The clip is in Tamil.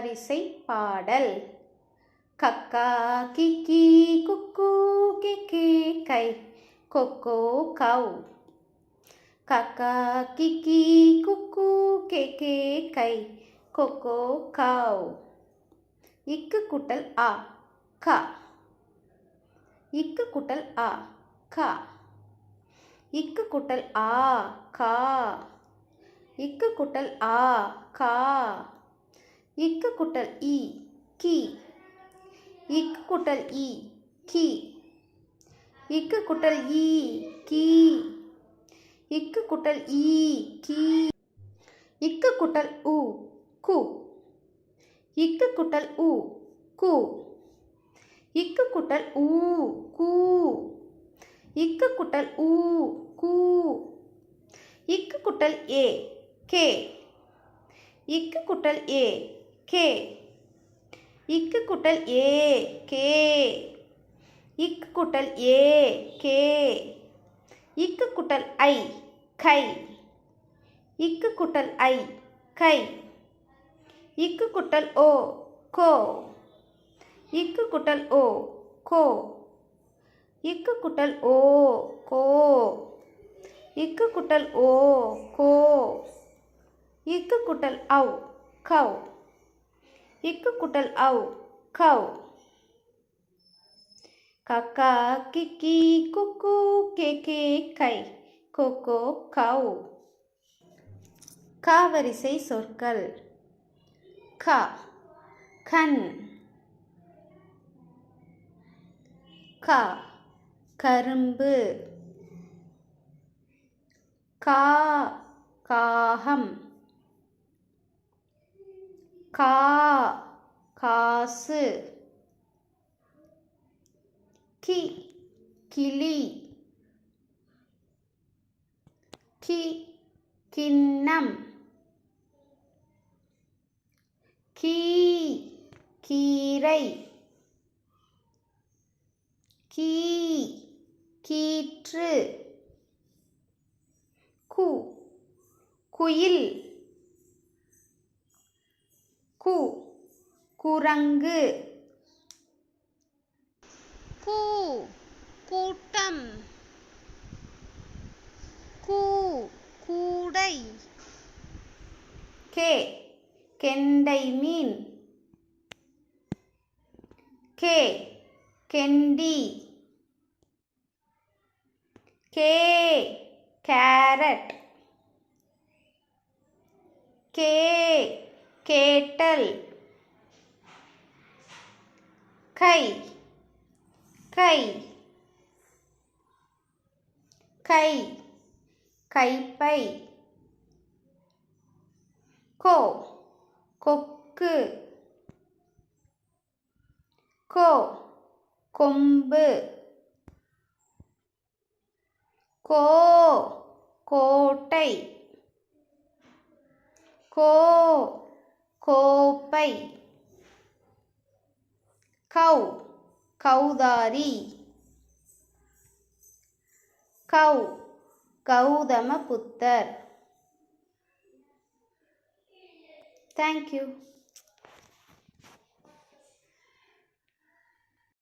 வரிசை பாடல். கக்கா கிக்கி குக்கு கிக்கி கை கொக்கோ கவ். கக்கா கிக்கி குக்கு கேக்கே கை கொக்கோ கவ். இக்கு கூட்டல் ஆ க. இக்கு கூட்டல் ஆ க. இக்கு கூட்டல் ஆ கா. இக்கு கூட்டல் ஆ கா. இக்கு கூட்டல் இ கி. இக்கு கூட்டல் இ கி. இக்கு கூட்டல் இ கி. இக்கு கூட்டல் இ கி. இக்கு கூட்டல் உ கு. இக்கு கூட்டல் உ கு. இக்கு கூட்டல் ஊ கூ. இக்கு கூட்டல் ஊ கூ. இக்கு கூட்டல் ஏ கே. இக்கு கூட்டல் ஏ கே. இக்கு கூட்டல் ஏ கே. இக்கு கூட்டல் ஏ கே. இக்கு கூட்டல் ஐ கை. இக்கு கூட்டல் ஐ கை. இக்கு கூட்டல் ஓ கோ. இக்கு கூட்டல் ஓ கோ. இக்கு கூட்டல் ஓ கோ. இக்கு கூட்டல் ஓ கோ. இக்கு கூட்டல் ஔ கவ். இக்கு கூட்டல் ஔ கவ். கக்கா கிக்கி குக்கு கேக்கே கை கொக்கோ கவ். க வரிசை சொற்கள். க கண். க கரும்பு. கா காகம். கா காசு. கி கிளி. கி கிண்ணம். கீ கீரை. கீ கீற்று. கு குயில். கு குரங்கு. கூ கூட்டம். கூ கூடை. கே கெண்டை மீன். கே கெண்டி. கே கேரட். கே கேட்டல். கை கை. கை கைப்பை. கோ கொக்கு. கோ கொம்பு. கோ கோட்டை. கோ கோப்பை. கௌ கௌதாரி. கௌ கௌதம புத்தர். Thank you.